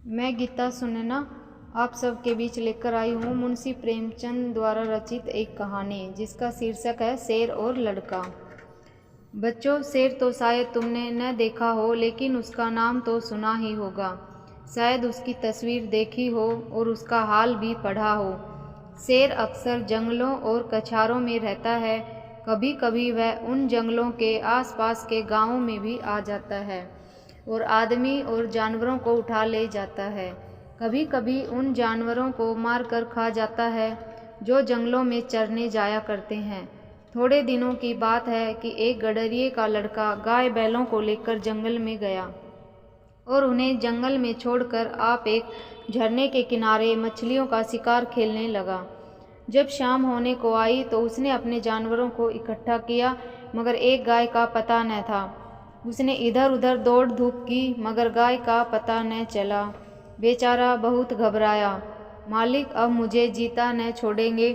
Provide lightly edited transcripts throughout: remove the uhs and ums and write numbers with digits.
मैं गीता सुनैना आप सबके बीच लेकर आई हूँ मुंशी प्रेमचंद द्वारा रचित एक कहानी जिसका शीर्षक है शेर और लड़का। बच्चों, शेर तो शायद तुमने न देखा हो, लेकिन उसका नाम तो सुना ही होगा। शायद उसकी तस्वीर देखी हो और उसका हाल भी पढ़ा हो। शेर अक्सर जंगलों और कछारों में रहता है। कभी कभी वह उन जंगलों के आसपास के गांवों में भी आ जाता है और आदमी और जानवरों को उठा ले जाता है। कभी कभी उन जानवरों को मार कर खा जाता है जो जंगलों में चरने जाया करते हैं। थोड़े दिनों की बात है कि एक गडरिये का लड़का गाय बैलों को लेकर जंगल में गया और उन्हें जंगल में छोड़कर आप एक झरने के किनारे मछलियों का शिकार खेलने लगा। जब शाम होने को आई तो उसने अपने जानवरों को इकट्ठा किया, मगर एक गाय का पता न था। उसने इधर उधर दौड़ धूप की, मगर गाय का पता न चला। बेचारा बहुत घबराया। मालिक अब मुझे जीता न छोड़ेंगे।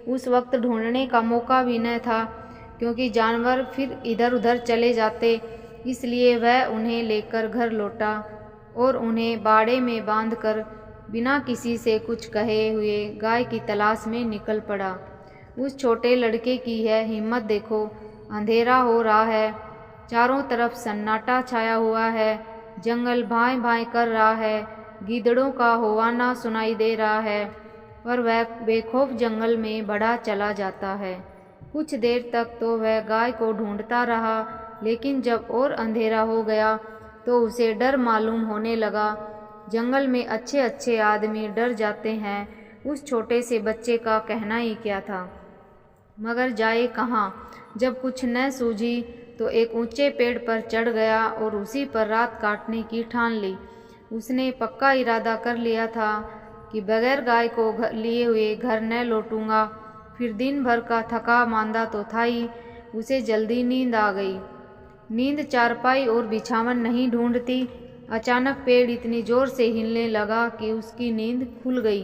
उस वक्त ढूंढने का मौका भी न था, क्योंकि जानवर फिर इधर उधर चले जाते। इसलिए वह उन्हें लेकर घर लौटा और उन्हें बाड़े में बांधकर बिना किसी से कुछ कहे हुए गाय की तलाश में निकल पड़ा। उस छोटे लड़के की है हिम्मत देखो। अंधेरा हो रहा है, चारों तरफ सन्नाटा छाया हुआ है, जंगल भाएं भाएं कर रहा है, गीदड़ों का होवाना सुनाई दे रहा है, पर वह बेखौफ जंगल में बढ़ा चला जाता है। कुछ देर तक तो वह गाय को ढूंढता रहा, लेकिन जब और अंधेरा हो गया तो उसे डर मालूम होने लगा। जंगल में अच्छे अच्छे आदमी डर जाते हैं, उस छोटे से बच्चे का कहना ही क्या था। मगर जाए कहाँ। जब कुछ न सूझी तो एक ऊंचे पेड़ पर चढ़ गया और उसी पर रात काटने की ठान ली। उसने पक्का इरादा कर लिया था कि बगैर गाय को लिए हुए घर न लौटूंगा। फिर दिन भर का थका मांदा तो था ही, उसे जल्दी नींद आ गई। नींद चारपाई और बिछावन नहीं ढूंढती। अचानक पेड़ इतनी जोर से हिलने लगा कि उसकी नींद खुल गई।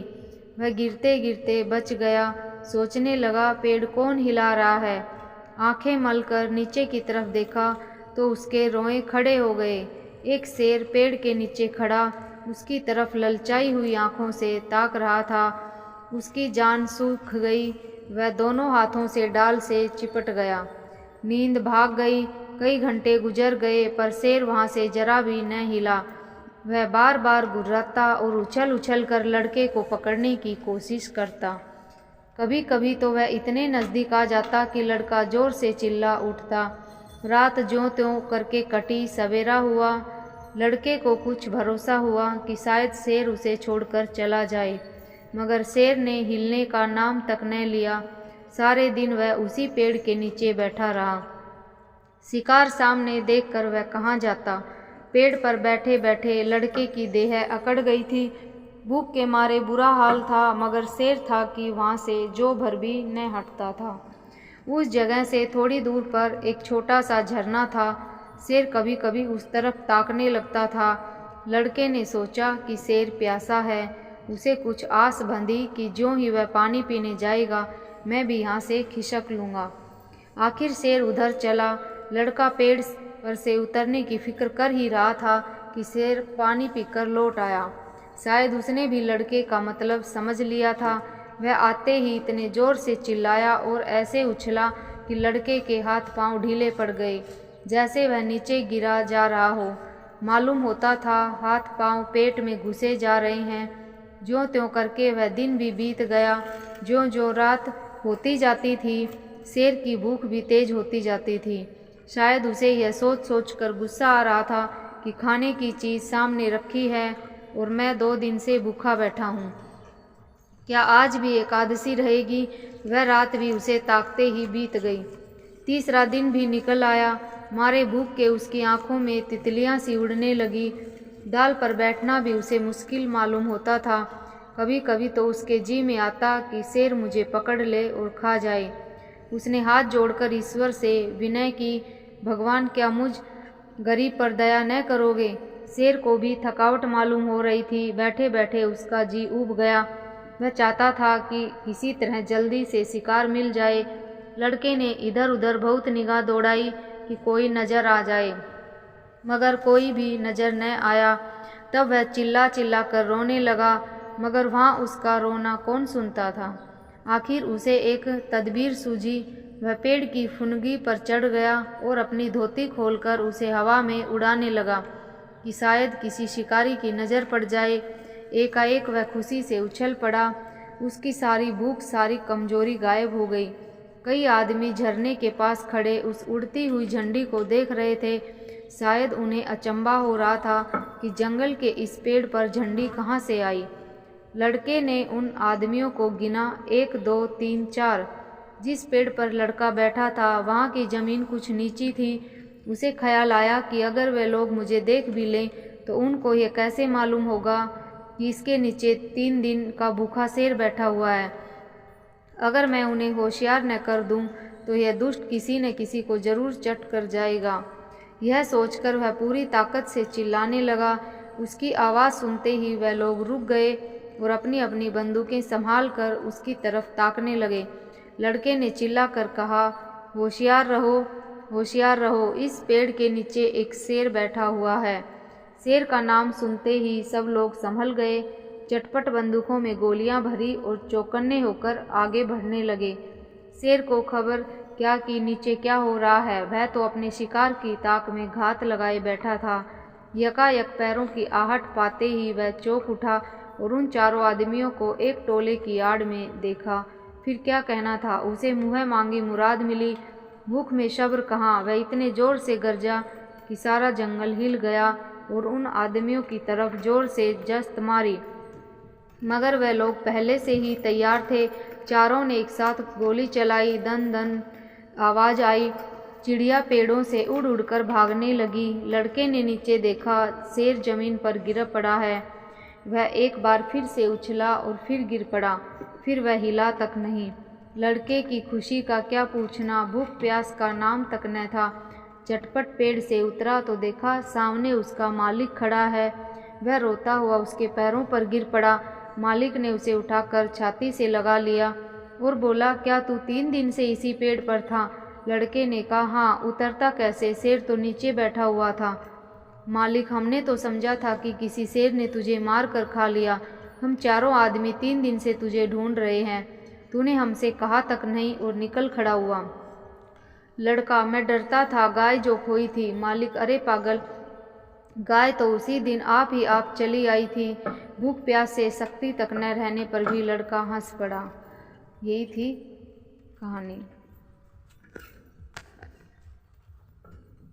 वह गिरते गिरते बच गया। सोचने लगा, पेड़ कौन हिला रहा है। आंखें मलकर नीचे की तरफ देखा तो उसके रोए खड़े हो गए। एक शेर पेड़ के नीचे खड़ा उसकी तरफ ललचाई हुई आंखों से ताक रहा था। उसकी जान सूख गई। वह दोनों हाथों से डाल से चिपट गया। नींद भाग गई। कई घंटे गुजर गए, पर शेर वहां से जरा भी न हिला। वह बार बार गुर्राता और उछल उछल कर लड़के को पकड़ने की कोशिश करता। कभी कभी तो वह इतने नज़दीक आ जाता कि लड़का जोर से चिल्ला उठता। रात ज्यों त्यों करके कटी। सवेरा हुआ। लड़के को कुछ भरोसा हुआ कि शायद शेर उसे छोड़कर चला जाए, मगर शेर ने हिलने का नाम तक न लिया। सारे दिन वह उसी पेड़ के नीचे बैठा रहा। शिकार सामने देखकर वह कहाँ जाता। पेड़ पर बैठे बैठे लड़के की देह अकड़ गई थी। भूख के मारे बुरा हाल था, मगर शेर था कि वहाँ से जो भर भी न हटता था। उस जगह से थोड़ी दूर पर एक छोटा सा झरना था। शेर कभी कभी उस तरफ ताकने लगता था। लड़के ने सोचा कि शेर प्यासा है। उसे कुछ आस बंधी कि ज्यों ही वह पानी पीने जाएगा मैं भी यहाँ से खिसक लूँगा। आखिर शेर उधर चला। लड़का पेड़ पर से उतरने की फिक्र कर ही रहा था कि शेर पानी पीकर लौट आया। शायद उसने भी लड़के का मतलब समझ लिया था। वह आते ही इतने जोर से चिल्लाया और ऐसे उछला कि लड़के के हाथ पांव ढीले पड़ गए, जैसे वह नीचे गिरा जा रहा हो। मालूम होता था हाथ पांव पेट में घुसे जा रहे हैं। ज्यों त्यों करके वह दिन भी बीत गया। ज्यों ज्यों रात होती जाती थी, शेर की भूख भी तेज होती जाती थी। शायद उसे यह सोच सोच कर गुस्सा आ रहा था कि खाने की चीज़ सामने रखी है और मैं 2 दिन से भूखा बैठा हूँ। क्या आज भी एकादशी रहेगी। वह रात भी उसे ताकते ही बीत गई। तीसरा दिन भी निकल आया। मारे भूख के उसकी आंखों में तितलियां सी उड़ने लगी। डाल पर बैठना भी उसे मुश्किल मालूम होता था। कभी कभी तो उसके जी में आता कि शेर मुझे पकड़ ले और खा जाए। उसने हाथ जोड़कर ईश्वर से विनय की, भगवान क्या मुझ गरीब पर दया न करोगे। शेर को भी थकावट मालूम हो रही थी। बैठे बैठे उसका जी ऊब गया। वह चाहता था कि किसी तरह जल्दी से शिकार मिल जाए। लड़के ने इधर उधर बहुत निगाह दौड़ाई कि कोई नजर आ जाए, मगर कोई भी नजर न आया। तब वह चिल्ला चिल्ला कर रोने लगा, मगर वहाँ उसका रोना कौन सुनता था। आखिर उसे एक तदबीर सूझी। वह पेड़ की फुनगी पर चढ़ गया और अपनी धोती खोलकर उसे हवा में उड़ाने लगा कि शायद किसी शिकारी की नज़र पड़ जाए। एकाएक वह खुशी से उछल पड़ा। उसकी सारी भूख, सारी कमजोरी गायब हो गई। कई आदमी झरने के पास खड़े उस उड़ती हुई झंडी को देख रहे थे। शायद उन्हें अचंभा हो रहा था कि जंगल के इस पेड़ पर झंडी कहाँ से आई। लड़के ने उन आदमियों को गिना, 1 2 3 4। जिस पेड़ पर लड़का बैठा था वहाँ की ज़मीन कुछ नीची थी। उसे ख्याल आया कि अगर वे लोग मुझे देख भी लें तो उनको यह कैसे मालूम होगा कि इसके नीचे 3 दिन का भूखा शेर बैठा हुआ है। अगर मैं उन्हें होशियार न कर दूं तो यह दुष्ट किसी न किसी को जरूर चट कर जाएगा। यह सोचकर वह पूरी ताकत से चिल्लाने लगा। उसकी आवाज़ सुनते ही वह लोग रुक गए और अपनी अपनी बंदूकें संभाल कर उसकी तरफ ताकने लगे। लड़के ने चिल्ला कर कहा, होशियार रहो, होशियार रहो, इस पेड़ के नीचे एक शेर बैठा हुआ है। शेर का नाम सुनते ही सब लोग संभल गए। चटपट बंदूकों में गोलियां भरी और चौकन्ने होकर आगे बढ़ने लगे। शेर को खबर क्या कि नीचे क्या हो रहा है। वह तो अपने शिकार की ताक में घात लगाए बैठा था। यकायक पैरों की आहट पाते ही वह चौंक उठा और उन चारों आदमियों को एक टोले की आड़ में देखा। फिर क्या कहना था, उसे मुँह मांगी मुराद मिली। भूख में सब्र कहाँ, वह इतने जोर से गरजा कि सारा जंगल हिल गया और उन आदमियों की तरफ जोर से जस्त मारी। मगर वे लोग पहले से ही तैयार थे। चारों ने एक साथ गोली चलाई। दन दन आवाज़ आई। चिड़िया पेड़ों से उड़ उड़कर भागने लगी। लड़के ने नीचे देखा, शेर जमीन पर गिर पड़ा है। वह एक बार फिर से उछला और फिर गिर पड़ा। फिर वह हिला तक नहीं। लड़के की खुशी का क्या पूछना, भूख प्यास का नाम तक न था। चटपट पेड़ से उतरा तो देखा सामने उसका मालिक खड़ा है। वह रोता हुआ उसके पैरों पर गिर पड़ा। मालिक ने उसे उठाकर छाती से लगा लिया और बोला, क्या तू 3 दिन से इसी पेड़ पर था? लड़के ने कहा, हाँ, उतरता कैसे, शेर तो नीचे बैठा हुआ था। मालिक, हमने तो समझा था कि किसी शेर ने तुझे मार कर खा लिया। हम चारों आदमी 3 दिन से तुझे ढूंढ रहे हैं। तूने हमसे कहा तक नहीं और निकल खड़ा हुआ। लड़का, मैं डरता था, गाय जो खोई थी। मालिक, अरे पागल, गाय तो उसी दिन आप ही आप चली आई थी। भूख प्यास से शक्ति तक न रहने पर भी लड़का हंस पड़ा। यही थी कहानी।